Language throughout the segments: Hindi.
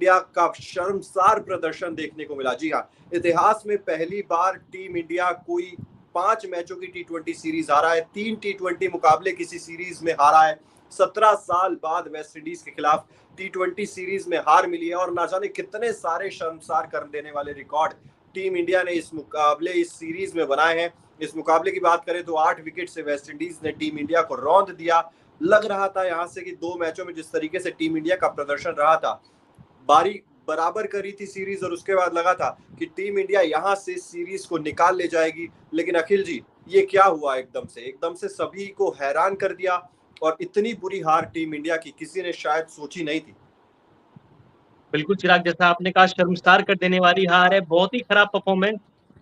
इंडिया का शर्मसार प्रदर्शन देखने को मिला। जी हाँ, इतिहास में पहली बार टीम इंडिया कोई 5 मैचों की टी20 सीरीज हारा है, 3 टी20 मुकाबले किसी सीरीज में हारा है। 17 साल बाद वेस्ट इंडीज के खिलाफ टी20 सीरीज में हार मिली है और ना जाने कितने सारे शर्मसार कर देने वाले रिकॉर्ड टीम इंडिया ने इस सीरीज में बनाए हैं। इस मुकाबले की बात करें तो 8 विकेट से वेस्ट इंडीज ने टीम इंडिया को रौंद दिया। लग रहा था यहां से कि 2 मैचों में जिस तरीके से टीम इंडिया का प्रदर्शन रहा था, बारी बराबर करी थी सीरीज और उसके बाद लगा था कि टीम इंडिया यहां से सीरीज को निकाल ले जाएगी। लेकिन अखिल जी, ये क्या हुआ? एकदम से सभी को हैरान कर दिया और इतनी बुरी हार टीम इंडिया की किसी ने शायद सोची नहीं थी। बिल्कुल चिराग, जैसा आपने कहा, शर्मसार कर देने वाली हार है। बहुत ही खराब परफॉर्मेंस,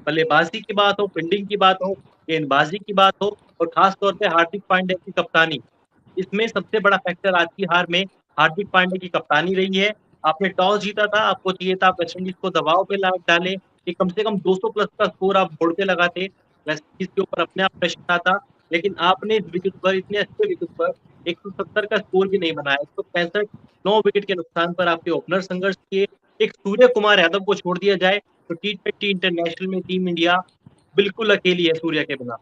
बल्लेबाजी की बात हो, फील्डिंग की बात हो, गेंदबाजी की बात हो, और खास तौर पे हार्दिक पांड्या की कप्तानी, इसमें सबसे बड़ा फैक्टर आज की हार में हार्दिक पांड्या की कप्तानी रही है। आपने टॉस जीता था, आपको चाहिए था वेस्ट इंडीज को दबाव पे डाले कि कम से कम 200 प्लस का स्कोर आप बोर्ड पे लगाते, वेस्ट इंडीज के ऊपर अपने आप प्रेशर आता। लेकिन आपने इस विकेट पर, इतने अच्छे विकेट पर 170 का स्कोर भी नहीं बनाया। 165, 9 विकेट के नुकसान पर आपके ओपनर संघर्ष किए। एक सूर्य कुमार यादव को छोड़ दिया जाए तो टी20 इंटरनेशनल में टीम इंडिया बिल्कुल अकेली है सूर्य के बिना।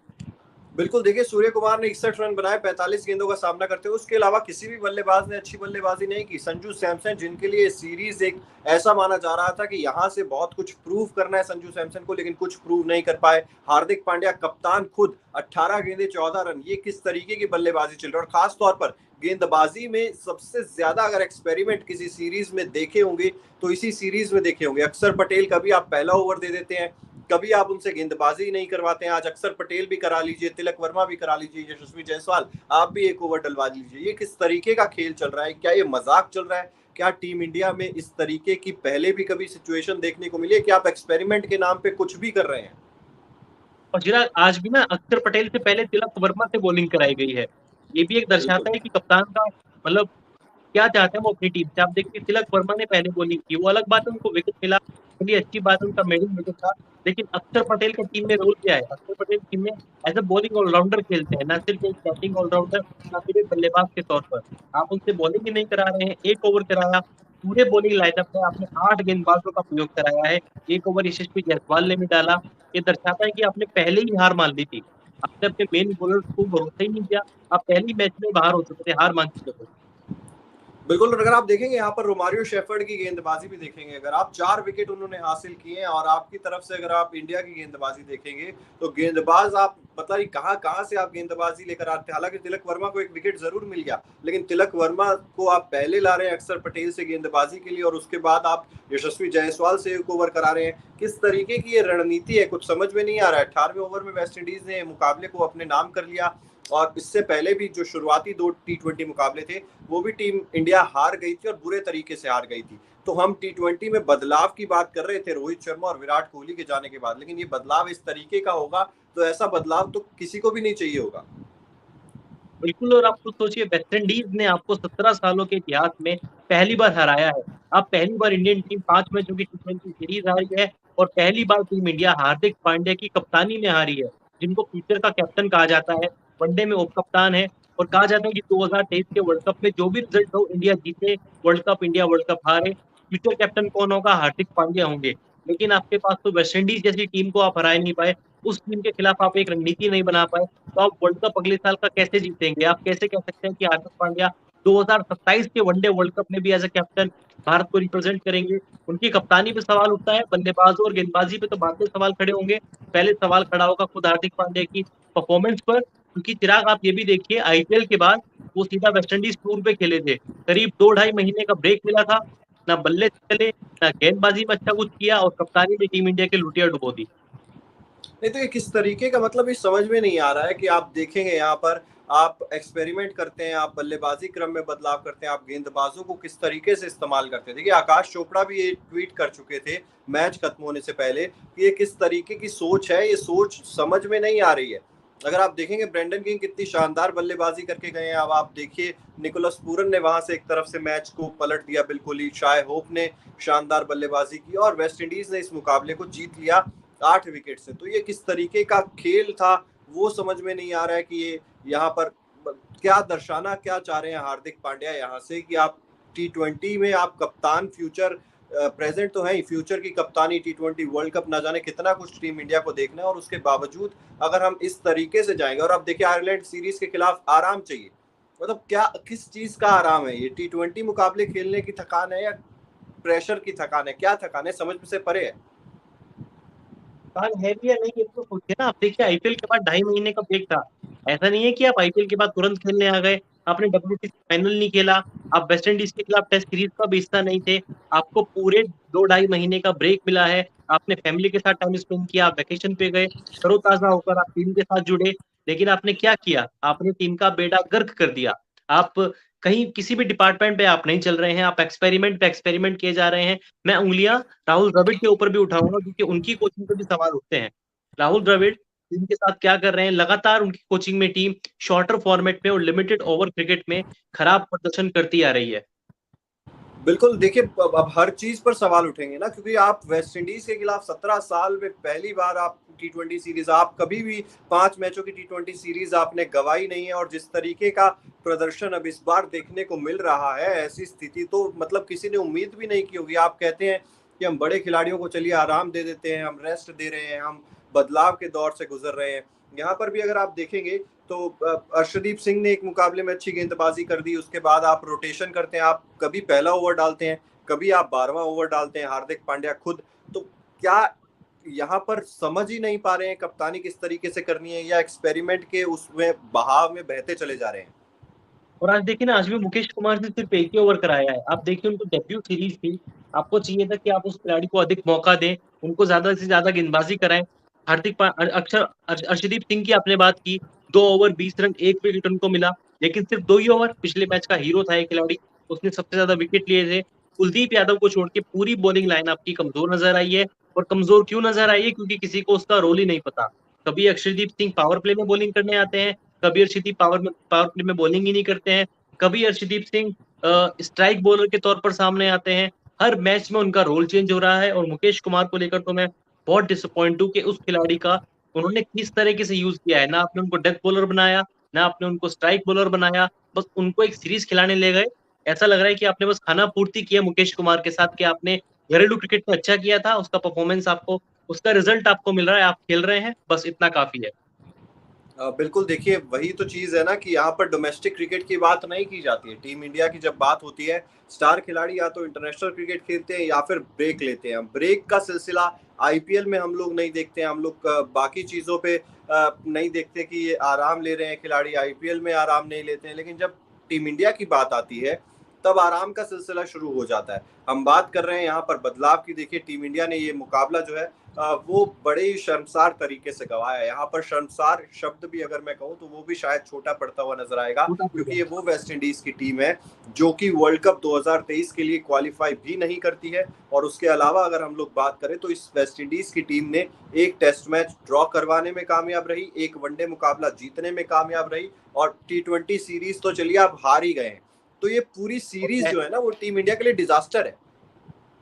बिल्कुल, देखिए सूर्य कुमार ने 61 रन बनाए 45 गेंदों का सामना करते हुए। उसके अलावा किसी भी बल्लेबाज ने अच्छी बल्लेबाजी नहीं की। संजू सैमसन, जिनके लिए सीरीज एक ऐसा माना जा रहा था कि यहां से बहुत कुछ प्रूव करना है संजू सैमसन को, लेकिन कुछ प्रूव नहीं कर पाए। हार्दिक पांड्या कप्तान खुद 18 गेंदे 14 रन, ये किस तरीके की बल्लेबाजी चल रही है। और खास तौर पर गेंदबाजी में सबसे ज्यादा अगर एक्सपेरिमेंट किसी सीरीज में देखे होंगे तो इसी सीरीज में देखे होंगे। अक्षर पटेल, कभी आप पहला ओवर दे देते हैं, कभी आप उनसे गेंदबाजी नहीं करवाते हैं। आज अक्षर पटेल भी करा लीजिए, तिलक वर्मा भी करा लीजिए, यशस्वी जायसवाल आप भी एक ओवर डलवा लीजिए। ये किस तरीके का खेल चल रहा है? क्या ये मजाक चल रहा है? क्या टीम इंडिया में इस तरीके की पहले भी कभी सिचुएशन देखने को मिली है कि आप एक्सपेरिमेंट के नाम पे कुछ भी कर रहे हैं? और चिराग, आज भी ना अक्षर पटेल से पहले तिलक वर्मा से बॉलिंग कराई गई है। ये भी एक बिल्कुल। दर्शाता है कि कप्तान का मतलब क्या चाहते हैं वो अपनी टीम से। आप देखिए, तिलक वर्मा ने पहले बॉलिंग की, वो अलग बात है, उनको विकेट मिला, चलिए अच्छी बात है, उनका मेडल विकेट था। लेकिन अक्षर पटेल का टीम में रोल क्या है? अक्षर पटेल टीम में एज ए बॉलिंग ऑलराउंडर खेलते हैं, ना सिर्फ एक बैटिंग ऑलराउंडर, ना सिर्फ एक बल्लेबाज के तौर पर। आप उनसे बॉलिंग ही नहीं करा रहे हैं। एक ओवर कराया, पूरे बॉलिंग लाइनअप में आपने 8 गेंदबाजों का प्रयोग कराया है, एक ओवर यशस्वी जायसवाल ने भी डाला। ये दर्शाता है कि आपने पहले ही हार मान ली थी। आपने अपने मेन बॉलर को भरोसा ही नहीं किया। आप पहली मैच में बाहर हो चुके थे, हार मान चुके थे। बिल्कुल, और अगर आप देखेंगे यहाँ पर रोमारियो शेफर्ड की गेंदबाजी भी देखेंगे, अगर आप 4 विकेट उन्होंने हासिल किए हैं, और आपकी तरफ से अगर आप इंडिया की गेंदबाजी देखेंगे तो गेंदबाज आप पता नहीं कहाँ कहाँ से आप गेंदबाजी लेकर आते हैं। हालांकि तिलक वर्मा को एक विकेट जरूर मिल गया, लेकिन तिलक वर्मा को आप पहले ला रहे हैं अक्षर पटेल से गेंदबाजी के लिए, और उसके बाद आप यशस्वी जायसवाल से एक ओवर करा रहे हैं। किस तरीके की ये रणनीति है, कुछ समझ में नहीं आ रहा है। 18वें ओवर में वेस्ट इंडीज ने मुकाबले को अपने नाम कर लिया, और इससे पहले भी जो शुरुआती 2 टी20 मुकाबले थे वो भी टीम इंडिया हार गई थी, और बुरे तरीके से हार गई थी। तो हम टी20 में बदलाव की बात कर रहे थे रोहित शर्मा और विराट कोहली के जाने के बाद, लेकिन ये बदलाव इस तरीके का होगा तो ऐसा बदलाव तो किसी को भी नहीं चाहिए होगा। बिल्कुल, और आप खुद सोचिए, वेस्ट इंडीज ने आपको 17 सालों के इतिहास में पहली बार हराया है। अब पहली बार इंडियन टीम 5 मैचों की टी20 सीरीज हारी है, और पहली बार टीम इंडिया हार्दिक पांड्या की कप्तानी में हारी है, जिनको फ्यूचर का कैप्टन कहा जाता है, वनडे में उप कप्तान है। और कहा जाता है कि 2023 के वर्ल्ड कप में जो भी रिजल्ट हो, इंडिया जीते world cup, India world cup हारे, फ्यूचर कैप्टन कौन होगा? हार्दिक पांड्या होंगे। लेकिन आपके पास तो वेस्ट इंडीज जैसी टीम को आप हरा नहीं पाए, उस टीम के खिलाफ आप एक रणनीति नहीं बना पाए, तो आप वर्ल्ड कप अगले साल का कैसे जीतेंगे? आप कैसे कह सकते हैं कि हार्दिक पांड्या 2027 के वनडे वर्ल्ड कप में भी एज ए कैप्टन भारत को रिप्रेजेंट करेंगे? उनकी कप्तानी पे सवाल उठता है, बल्लेबाजों और गेंदबाजी पे तो बाद में सवाल खड़े होंगे। पहले सवाल खड़ा होगा खुद हार्दिक पांड्या की परफॉर्मेंस पर, क्योंकि चिराग आप ये भी देखिए, आईपीएल के बाद वो सीधा वेस्टइंडीज टूर पे खेले थे। करीब 2 ढाई महीने का ब्रेक मिला था, ना बल्ले चले, ना गेंदबाजी में अच्छा कुछ किया, और कप्तानी में टीम इंडिया की लुटिया डुबो दी। नहीं तो ये किस तरीके का, मतलब ये समझ में नहीं आ रहा है कि आप देखेंगे यहाँ पर आप एक्सपेरिमेंट करते हैं, आप बल्लेबाजी क्रम में बदलाव करते हैं, आप गेंदबाजों को किस तरीके से इस्तेमाल करते हैं। देखिए आकाश चोपड़ा भी ये ट्वीट कर चुके थे मैच खत्म होने से पहले कि ये किस तरीके की सोच है, ये सोच समझ में नहीं आ रही है। अगर आप देखेंगे ब्रेंडन किंग कितनी शानदार बल्लेबाजी करके गए हैं, अब आप देखिए निकोलस पूरन ने वहां से एक तरफ से मैच को पलट दिया बिल्कुल ही, शाय होप ने शानदार बल्लेबाजी की, और वेस्ट इंडीज ने इस मुकाबले को जीत लिया 8 विकेट से। तो ये किस तरीके का खेल था वो समझ में नहीं आ रहा है कि ये यहाँ पर क्या दर्शाना क्या चाह रहे हैं हार्दिक पांड्या यहाँ से, कि आप T20 में आप कप्तान फ्यूचर प्रेजेंट तो है ही, फ्यूचर की कप्तानी T20 वर्ल्ड कप ना जाने कितना कुछ टीम इंडिया को देखना है, और उसके बावजूद अगर हम इस तरीके से जाएंगे, और अब देखिए आयरलैंड सीरीज के खिलाफ आराम चाहिए, मतलब क्या किस चीज का आराम है? ये T20 मुकाबले खेलने की थकान है या प्रेशर की थकान है? क्या थकान है, समझ से परे है। थकान है भी या नहीं ये तो सोचिए ना। आप देखिए आईपीएल के बाद 2.5 महीने का ब्रेक था। ऐसा नहीं है कि आप आईपीएल के बाद तुरंत खेलने आ गए। आपने WTC फाइनल नहीं खेला, आप वेस्ट इंडीज के खिलाफ टेस्ट सीरीज का भी हिस्सा नहीं थे। आपको पूरे 2-2.5 महीने का ब्रेक मिला है। आपने फैमिली के साथ टाइम स्पेंड किया, आप वैकेशन पे गए, तरोताजा होकर आप टीम के साथ जुड़े। लेकिन आपने क्या किया? आपने टीम का बेड़ा गर्क कर दिया। आप कहीं किसी भी डिपार्टमेंट पे आप नहीं चल रहे हैं, आप एक्सपेरिमेंट पे एक्सपेरिमेंट किए जा रहे हैं। मैं उंगलियां राहुल द्रविड़ के ऊपर भी उठाऊंगा, क्योंकि उनकी कोचिंग पे भी सवाल उठते हैं। राहुल द्रविड़ टीम के साथ क्या कर रहे हैं? लगातार उनकी कोचिंग में टीम शॉर्टर फॉर्मेट में और लिमिटेड ओवर क्रिकेट में खराब प्रदर्शन करती आ रही है। बिल्कुल, देखिए अब हर चीज पर सवाल उठेंगे ना, क्योंकि आप वेस्ट इंडीज के खिलाफ 17 साल में पहली बार आप T20 सीरीज, आप कभी भी 5 मैचों की T20 सीरीज आपने गवाई नहीं है, और जिस तरीके का प्रदर्शन अब इस बार देखने को मिल रहा है, ऐसी स्थिति तो मतलब किसी ने उम्मीद भी नहीं की होगी। आप कहते हैं कि हम बड़े खिलाड़ियों को चलिए आराम दे देते हैं, हम रेस्ट दे रहे हैं, हम बदलाव के दौर से गुजर रहे हैं। यहाँ पर भी अगर आप देखेंगे तो अर्शदीप सिंह ने एक मुकाबले में अच्छी गेंदबाजी कर दी, उसके बाद आप रोटेशन करते हैं, आप कभी पहला ओवर डालते हैं, कभी आप 12वां ओवर डालते हैं, हार्दिक पांड्या खुद। तो क्या यहाँ पर समझ ही नहीं पा रहे हैं कप्तानी किस तरीके से करनी है, या एक्सपेरिमेंट के उसमें बहाव में बहते चले जा रहे हैं? और आज देखिए ना, आज भी मुकेश कुमार ने सिर्फ एक ही ओवर कराया है। आप देखिए उनको डेब्यू सीरीज थी, आपको चाहिए था कि आप उस खिलाड़ी को अधिक मौका दें, उनको ज्यादा से ज्यादा गेंदबाजी कराएं। अर्शदीप सिंह की आपने बात की, 2 ओवर 20 रन 1 विकेट उनको मिला, लेकिन सिर्फ 2 ही ओवर। पिछले मैच का हीरो था ये खिलाड़ी, उसने सबसे ज्यादा विकेट लिए थे। कुलदीप यादव को छोड़ के पूरी बॉलिंग लाइन आपकी कमजोर नजर आई है। और कमजोर क्यों नजर आई है? क्योंकि किसी को उसका रोल ही नहीं पता। कभी अर्शदीप सिंह पावर प्ले में बॉलिंग करने आते हैं, कभी अर्शदीप पावर प्ले में बॉलिंग ही नहीं करते हैं, कभी अर्शदीप सिंह स्ट्राइक बॉलर के तौर पर सामने आते हैं। हर मैच में उनका रोल चेंज हो रहा है। और मुकेश कुमार को लेकर तो मैं बहुत डिसअपॉइंट हूँ कि उस खिलाड़ी का उन्होंने किस तरीके से यूज किया है। ना आपने उनको डेथ बॉलर बनाया, ना आपने उनको स्ट्राइक बॉलर बनाया, बस उनको एक सीरीज खिलाने ले गए। ऐसा लग रहा है कि आपने बस खाना पूर्ति किया मुकेश कुमार के साथ, कि आपने घरेलू क्रिकेट में अच्छा किया था, उसका परफॉर्मेंस आपको, उसका रिजल्ट आपको मिल रहा है, आप खेल रहे हैं, बस इतना काफी है। बिल्कुल, देखिए वही तो चीज है ना कि यहाँ पर डोमेस्टिक क्रिकेट की बात नहीं की जाती है। टीम इंडिया की जब बात होती है, स्टार खिलाड़ी या तो इंटरनेशनल क्रिकेट खेलते हैं या फिर ब्रेक लेते हैं। ब्रेक का सिलसिला आईपीएल में हम लोग नहीं देखते हैं, हम लोग बाकी चीजों पे नहीं देखते कि ये आराम ले रहे हैं खिलाड़ी, आईपीएल में आराम नहीं लेते हैं। लेकिन जब टीम इंडिया की बात आती है तब आराम का सिलसिला शुरू हो जाता है। हम बात कर रहे हैं यहाँ पर बदलाव की। देखिए टीम इंडिया ने ये मुकाबला जो है वो बड़े ही शर्मसार तरीके से गंवाया है। यहाँ पर शर्मसार शब्द भी अगर मैं कहूँ तो वो भी शायद छोटा पड़ता हुआ नजर आएगा, क्योंकि ये वो वेस्ट इंडीज की टीम है जो कि वर्ल्ड कप 2023 के लिए क्वालिफाई भी नहीं करती है। और उसके अलावा अगर हम लोग बात करें तो इस वेस्ट इंडीज की टीम ने एक टेस्ट मैच ड्रॉ करवाने में कामयाब रही, एक वनडे मुकाबला जीतने में कामयाब रही, और T20 सीरीज तो चलिए आप हार ही गए हैं। तो ये पूरी सीरीज जो है ना वो टीम इंडिया के लिए डिजास्टर है।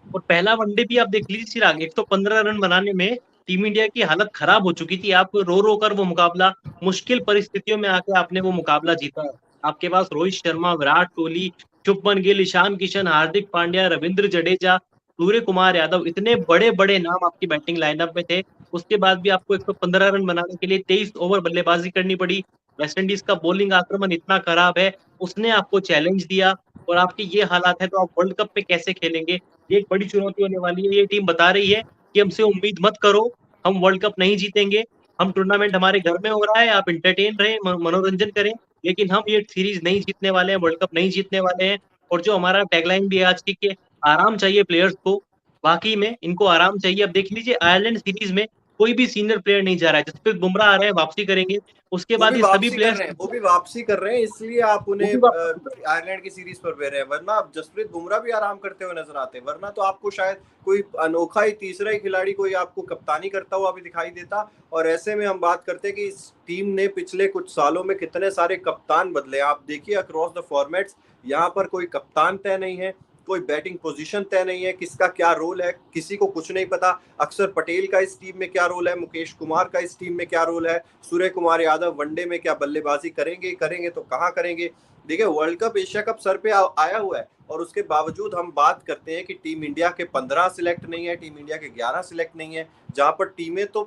और पहला वनडे भी आप देख लीजिए चिराग, 115 रन बनाने में टीम इंडिया की हालत खराब हो चुकी थी। आप रो रो कर वो मुकाबला, मुश्किल परिस्थितियों में आके आपने वो मुकाबला जीता है। आपके पास रोहित शर्मा, विराट कोहली, शुभमन गिल, ईशान किशन, हार्दिक पांड्या, रविंद्र जडेजा, सूर्य कुमार यादव, इतने बड़े बड़े नाम आपकी बैटिंग लाइनअप में थे। उसके बाद भी आपको 115 रन बनाने के लिए 23 ओवर बल्लेबाजी करनी पड़ी। वेस्ट इंडीज का बॉलिंग आक्रमण इतना खराब है, उसने आपको चैलेंज दिया। और आपके ये हालात है तो आप वर्ल्ड कप में कैसे खेलेंगे? ये एक बड़ी चुनौती होने वाली है। ये टीम बता रही है कि हमसे उम्मीद मत करो, हम वर्ल्ड कप नहीं जीतेंगे। हम टूर्नामेंट हमारे घर में हो रहा है, आप इंटरटेन रहे, मनोरंजन करें, लेकिन हम ये सीरीज नहीं जीतने वाले हैं, वर्ल्ड कप नहीं जीतने वाले हैं। और जो हमारा टैगलाइन भी है आज की कि आराम चाहिए प्लेयर्स को, वाकई में इनको आराम चाहिए। अब देख लीजिए आयरलैंड सीरीज में कोई भी सीनियर प्लेयर नहीं जा रहा है। जसप्रीत बुमराह आ रहे हैं, वापसी करेंगे, उसके वो बाद भी ये सभी वापसी कर प्लेयर्स रहे हैं, वो भी वापसी कर रहे हैं, इसलिए आप वो उन्हें भी वापस कर रहे हैं। आयरलैंड की सीरीज पर भेज रहे हैं। वरना जसप्रीत बुमराह भी आराम करते हुए नजर आते हैं, वरना तो आपको शायद कोई अनोखा ही तीसरा ही खिलाड़ी कोई आपको कप्तानी करता हुआ भी दिखाई देता। और ऐसे में हम बात करते हैं कि इस टीम ने पिछले कुछ सालों में कितने सारे कप्तान बदले। आप देखिए अक्रॉस द फॉर्मेट्स यहाँ पर कोई कप्तान तय नहीं है, कोई बैटिंग पोजीशन तय नहीं है, किसका क्या रोल है किसी को कुछ नहीं पता। अक्षर पटेल का इस टीम में क्या रोल है, मुकेश कुमार का इस टीम में क्या रोल है, सूर्य कुमार यादव वनडे में क्या बल्लेबाजी करेंगे तो कहाँ करेंगे। देखिए world cup Asia cup sir पे आया हुआ है और उसके बावजूद हम बात करते हैं कि टीम इंडिया के 15 सिलेक्ट नहीं है, टीम इंडिया के 11 सिलेक्ट नहीं है, जहां पर टीमें तो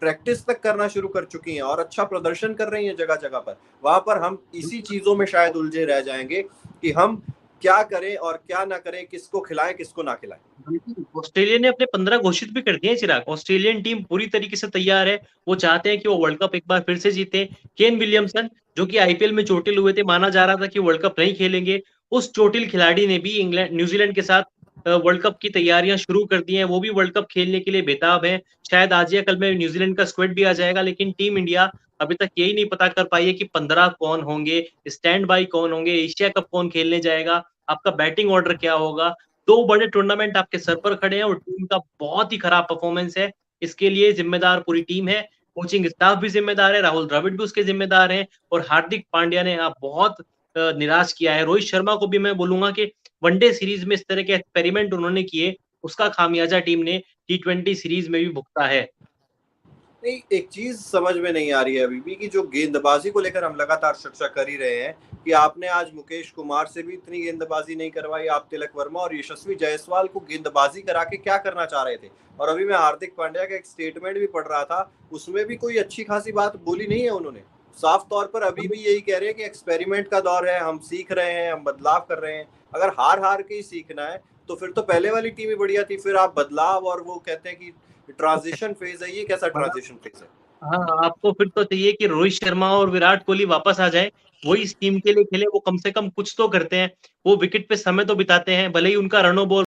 प्रैक्टिस तक करना शुरू कर चुकी हैं और अच्छा प्रदर्शन कर रही हैं जगह जगह पर। वहां पर हम इसी चीजों में शायद उलझे रह जाएंगे कि हम क्या करें और क्या ना करें, किसको खिलाएं किसको ना खिलाएं। ऑस्ट्रेलिया ने अपने 15 घोषित भी कर दिए हैं चिराग। ऑस्ट्रेलियन टीम पूरी तरीके से तैयार है, वो चाहते हैं कि वो वर्ल्ड कप एक बार फिर से जीते। केन विलियमसन जो कि आईपीएल में चोटिल हुए थे, माना जा रहा था कि वर्ल्ड कप नहीं खेलेंगे, उस चोटिल खिलाड़ी ने भी इंग्लैंड न्यूजीलैंड के साथ वर्ल्ड कप की तैयारियां शुरू कर दी हैं। वो भी वर्ल्ड कप खेलने के लिए बेताब है। शायद आज या कल में न्यूजीलैंड का स्क्वाड भी आ जाएगा, लेकिन टीम इंडिया अभी तक यही नहीं पता कर पाई है कि 15 कौन होंगे, स्टैंड बाई कौन होंगे, एशिया कप कौन खेलने जाएगा, आपका बैटिंग ऑर्डर क्या होगा। 2 बड़े टूर्नामेंट आपके सर पर खड़े हैं और टीम का बहुत ही खराब परफॉर्मेंस है। इसके लिए जिम्मेदार पूरी टीम है, कोचिंग स्टाफ भी जिम्मेदार है, राहुल द्रविड़ भी उसके जिम्मेदार हैं और हार्दिक पांड्या ने आप बहुत निराश किया है। रोहित शर्मा को भी मैं बोलूंगा कि वनडे सीरीज में इस तरह के एक्सपेरिमेंट उन्होंने किए, उसका खामियाजा टीम ने टी20 सीरीज में भी भुगता है। नहीं, एक चीज समझ में नहीं आ रही है अभी भी कि जो गेंदबाजी को लेकर हम लगातार चर्चा कर ही रहे हैं कि आपने आज मुकेश कुमार से भी इतनी गेंदबाजी नहीं करवाई, आप तिलक वर्मा और यशस्वी जायसवाल को गेंदबाजी करा के क्या करना चाह रहे थे। और अभी मैं हार्दिक पांड्या का एक स्टेटमेंट भी पढ़ रहा था, उसमें भी कोई अच्छी खासी बात बोली नहीं है उन्होंने। साफ तौर पर अभी भी यही कह रहे हैं कि एक्सपेरिमेंट का दौर है, हम सीख रहे हैं, हम बदलाव कर रहे हैं। अगर हार हार के ही सीखना है तो फिर तो पहले वाली टीम ही बढ़िया थी, फिर आप बदलाव और वो कहते हैं कि ट्रांजिशन फेज है, ये कैसा ट्रांजिशन फेज है। हाँ, आपको फिर तो चाहिए कि रोहित शर्मा और विराट कोहली वापस आ जाए, वो इस टीम के लिए खेले, वो कम से कम कुछ तो करते हैं, वो विकेट पे समय तो बिताते हैं, भले ही उनका रन बॉल